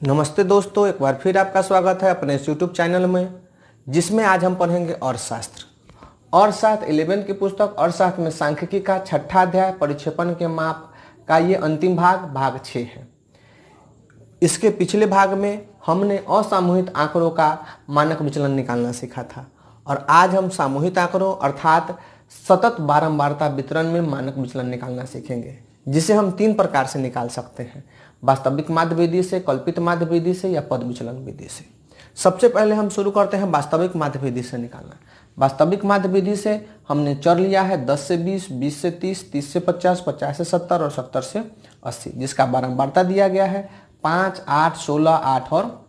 नमस्ते दोस्तों, एक बार फिर आपका स्वागत है अपने इस यूट्यूब चैनल में, जिसमें आज हम पढ़ेंगे अर्थशास्त्र। अर्थशास्त्र 11वीं की पुस्तक अर्थशास्त्र में सांख्यिकी का छठा अध्याय परिक्षेपण के माप का ये अंतिम भाग 6 है। इसके पिछले भाग में हमने असामूहिक आंकड़ों का मानक विचलन निकालना सीखा था और आज हम सामूहिक आंकड़ों अर्थात सतत बारंबारता वितरण में मानक विचलन निकालना सीखेंगे, जिसे हम 3 प्रकार से निकाल सकते हैं: वास्तविक माध्य विधि से, कल्पित माध्य विधि से या पद विचलन विधि से। सबसे पहले हम शुरू करते हैं वास्तविक माध्य विधि से निकालना। वास्तविक माध्य विधि से हमने चर लिया है 10 से 20, 20 से 30, 30 से 50, 50 से 70 और 70 से 80, जिसका बारंबारता दिया गया है 5, 8, 16, 8 और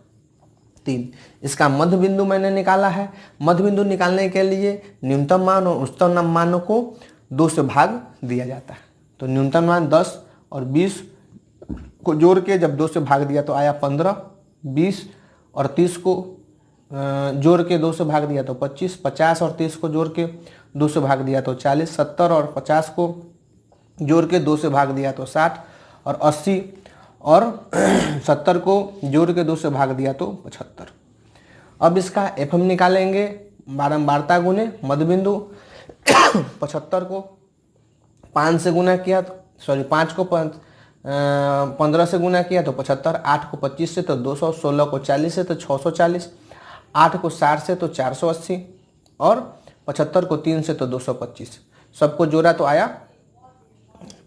3। इसका मध्य बिंदु मैंने निकाला है। मध्य बिंदु निकालने के लिए न्यूनतम मान और उच्चतम मान को 2 से भाग दिया जाता है। तो न्यूनतम मान 10 और 20 को जोड़ के जब 2 से भाग दिया तो आया 15, 20 और 30 को जोड़ के 2 से भाग दिया तो 25, 50 और 30 को जोड़ के 2 से भाग दिया तो 40, 70 और 50 को जोड़ के 2 से भाग दिया तो 60 और 80 और 70 को जोड़ के 2 से भाग दिया तो 75। अब इसका एफएम निकालेंगे, बारंबारता गुने मध्य बिंदु। 75 को 5 से गुना किया तो 5 को 15 से गुना किया तो 75, 8 को 25 से तो 200, 16 को 40 से तो 640, 8 को 60 से तो 480 और 75 को 3 से तो 225। सबको जोड़ा तो आया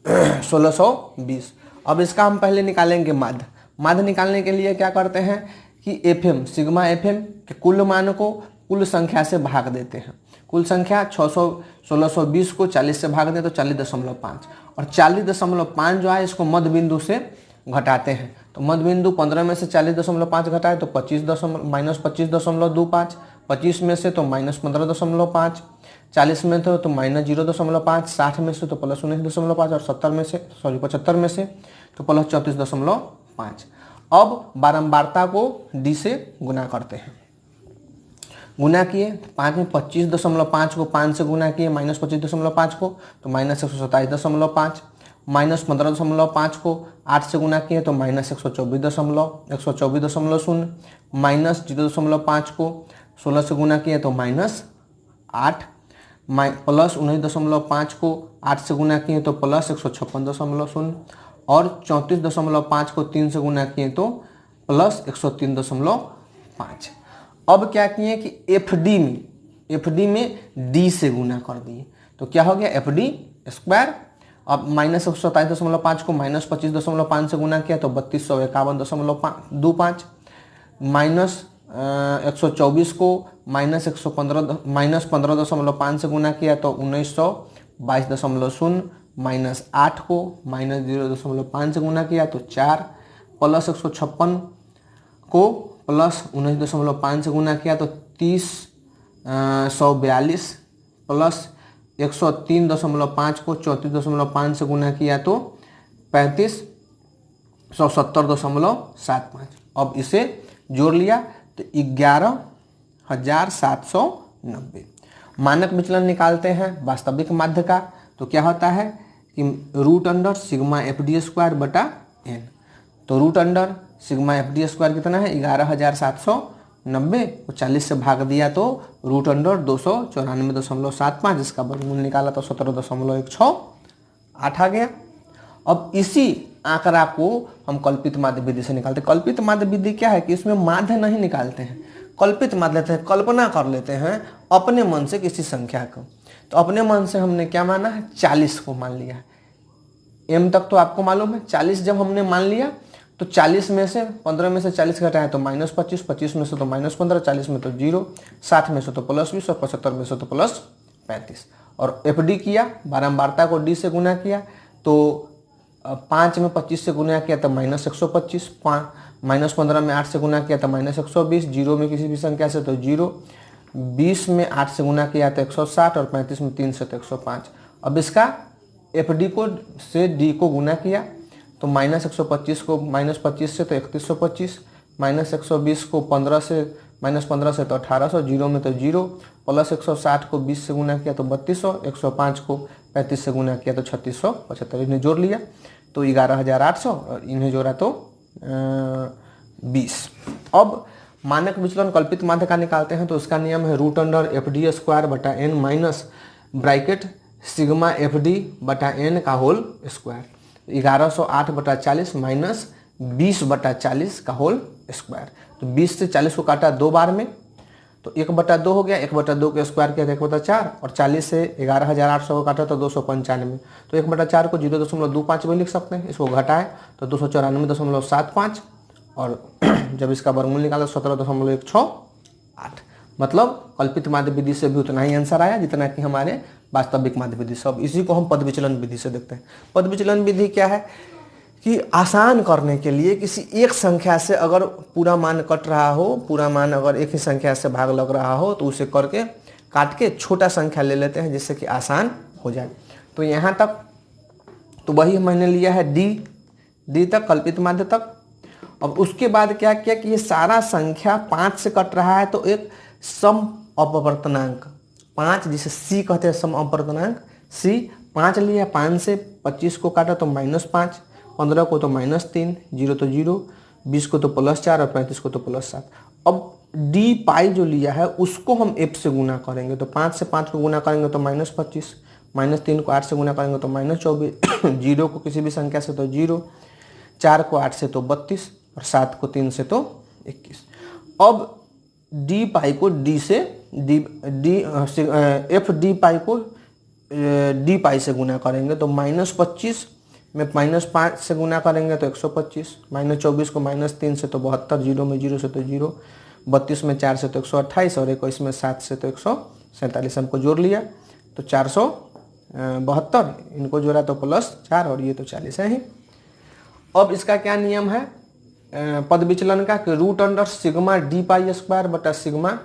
1620। अब इसका हम पहले निकालेंगे माध्य। माध्य निकालने के लिए क्या करते हैं कि एफएम सिग्मा एफएम के कुल मान को कुल संख्या से भाग देते हैं। कुल संख्या 1620 को 40 से भाग दें तो 40.5 और 40.5 जो है इसको मध्य बिंदु से घटाते हैं। तो मध्य बिंदु 15 में से 40.5 घटाए तो -25.25, 25 में से तो -15.5, 40 में तो -0.5, 60 में से तो +19.5 और 75 में से तो +34.5। अब बारंबारता को डी से गुना करते हैं। गुना किए 5 में 25.5 को 5 से गुना किए -25.5 को तो -127.5, -15.5 को 8 से गुना किए तो -124.0, -0.5 को 16 से गुना किए तो -8, +19.5 को 8 से गुना किए तो +156.0 और 34.5 को 3 से गुना किए तो +103.5। अब क्या किए कि एफडी में डी से गुना कर दिए तो क्या हो गया FD स्क्वायर। अब -127.5 को -25.5 से गुना किया तो 3251.25, -124 को -15.5 से गुना किया तो 1922.0, -8 को -0.5 से गुना किया तो 4, +156 को +19.5 से गुना किया तो 30,142, +103.5 को 34.5 से गुना किया तो 35,170.75। अब इसे जोड़ लिया तो 11,790। मानक विचलन निकालते हैं वास्तविक माध्य का। तो क्या होता है कि √अंडर सिग्मा FD स्क्वायर बटा n। तो √अंडर सिग्मा FD स्क्वायर कितना है 11,790 को 40 से भाग दिया तो √अंडर 294.75, इसका वर्गमूल निकाला तो 17.168 आ गया। अब इसी आंकड़ा को हम कल्पित माध्य विधि से निकालते हैं। कल्पित माध्य विधि क्या है कि इसमें माध्य नहीं निकालते हैं, कल्पित माध्य लेते हैं, कल्पना कर लेते हैं अपने मन से किसी संख्या को। तो अपने मन से हमने क्या माना है 40 को मान लिया है। m तक तो आपको मालूम है। 40 जब हमने मान लिया तो 40 में से 15 में से 40 घटाए तो -25, 25 में से तो -15, 40 में तो 0, 60 में से तो +20 और 75 में से तो +35। और FD किया, बारंबारता को D से गुना किया तो 5 में 25 से गुना किया तो -125, -15 में 8 से गुना किया तो -120, 0 में किसी भी संख्या से तो 0, 20 में 8 से गुना किया तो 160 और 35 में 3 से तो 105। अब इसका FD को से D को गुना किया तो -125 को -25 से तो 3125, -120 को 15 से तो 1800, 0 में तो 0, +160 को 20 से गुना किया तो 3200, 105 को 35 से गुना किया तो 3675। इन्हें जोड़ लिया तो 11,800 और इन्हें जोड़ा तो 20। अब मानक विचलन कल्पित माध्य का निकालते हैं तो उसका नियम है root under f d square बटा n minus bracket sigma f d बटा एन का होल स्क्वायर। 1108 बटा 40 माइनस 20 बटा 40 का होल स्क्वायर। तो 20 से 40 को काटा 2 बार में तो 1/2 हो गया, 1/2 के स्क्वायर किया तो 1/4 और 40 से 11,800 को काटा तो 295। तो 1/4 को 0.25 में लिख सकते हैं। इसको घटाएं तो 294.75 और जब इसका वर्गमूल निकाला 17.168। मतलब कल्पित माध्य विधि से भी उतना ही आंसर आया जितना कि हमारे वास्तविक माध्य विधि से। अब इसी को हम पद विचलन विधि से देखते हैं। पद विचलन विधि क्या है कि आसान करने के लिए किसी एक संख्या से अगर पूरा मान कट रहा हो, पूरा मान अगर एक ही संख्या से भाग लग रहा हो तो उसे करके काट के छोटा संख्या ले लेते हैं जिससे कि आसान हो जाए। तो यहाँ तक तो वही मैंने लिया है डी तक, कल्पित माध्य तक। अब उसके बाद क्या किया कि ये सारा संख्या 5 से कट रहा है तो एक सम अपवर्तनांक 5 जिसे सी कहते हैं, सम अपवर्तनांक सी 5 लिया। 5 से 25 को काटा तो -5, 15 को तो -3, 0 तो 0, 20 को तो +4 और 35 को तो +7। अब डी पाई जो लिया है उसको हम एफ से गुना करेंगे तो 5 से 5 को गुना करेंगे तो -25, -3 को 8 से गुना करेंगे तो -24, 0 को किसी भी संख्या से तो 0, 4 को 8 से तो 32 और 7 को 3 से तो 21। अब डी पाई को डी से एफ डी पाई को डी पाई से गुना करेंगे तो -25 में -5 से गुना करेंगे तो 125, -24 को -3 से तो 72, 0 में 0 से तो 0, 32 में 4 से तो 128 और 21 में 7 से तो 147। हमको जोड़ लिया तो 472, इनको जोड़ा तो +4 और ये तो 40 है ही। अब इसका क्या नियम है पद विचलन का कि root under sigma d pi square बटा sigma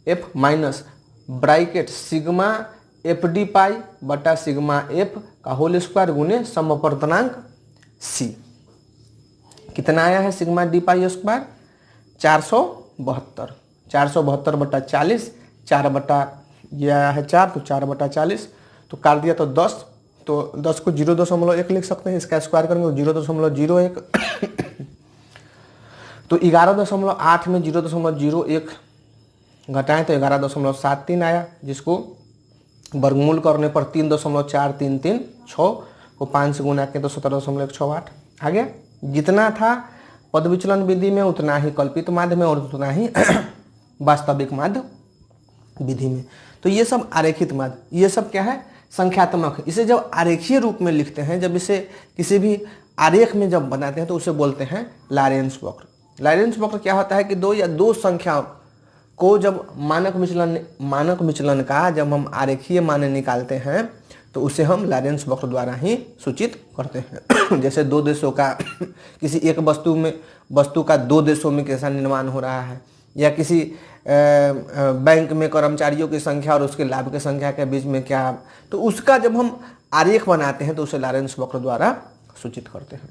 f minus bracket sigma f d pi बटा सिग्मा एफ का होल स्क्वायर गुने समवर्तनांक सी। कितना आया है सिग्मा डी पाई स्क्वायर 472, 472 बटा 40, 4 बटा ये आया है 4 तो 4/40 तो काट दिया तो 10, तो 10 को 0.1 लिख सकते हैं। इसका स्क्वायर करेंगे तो 0.01 तो 11.8 में 0.01 घटाएं तो 11.73 आया, जिसको वर्गमूल करने पर 3.4336 को 5 से गुना किया तो 17.168 आ गया। जितना था पद विचलन विधि में उतना ही कल्पित माध्य में और उतना ही वास्तविक माध्य विधि में। तो ये सब आरेखित माध्य, ये सब क्या है संख्यात्मक है। इसे जब आरेखीय रूप में लिखते हैं, जब इसे किसी भी आरेख में जब बनाते हैं तो उसे बोलते हैं लॉरेंस वक्र। लॉरेंस वक्र क्या होता है कि दो या दो संख्या को जब मानक विचलन का जब हम आरेखीय मान निकालते हैं तो उसे हम लॉरेंस वक्र द्वारा ही सूचित करते हैं। जैसे दो देशों का किसी एक वस्तु का दो देशों में कैसा निर्माण हो रहा है, या किसी बैंक में कर्मचारियों की संख्या और उसके लाभ की संख्या के बीच में क्या, तो उसका जब हम आरेख बनाते हैं तो उसे लॉरेंस वक्र द्वारा सूचित करते हैं।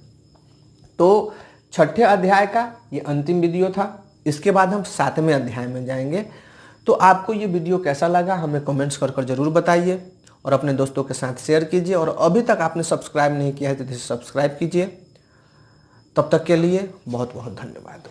तो छठे अध्याय का ये अंतिम वीडियो था। इसके बाद हम 7वें अध्याय में जाएंगे। तो आपको ये वीडियो कैसा लगा हमें कमेंट्स कर जरूर बताइए और अपने दोस्तों के साथ शेयर कीजिए, और अभी तक आपने सब्सक्राइब नहीं किया है तो इसे सब्सक्राइब कीजिए। तब तक के लिए बहुत बहुत धन्यवाद।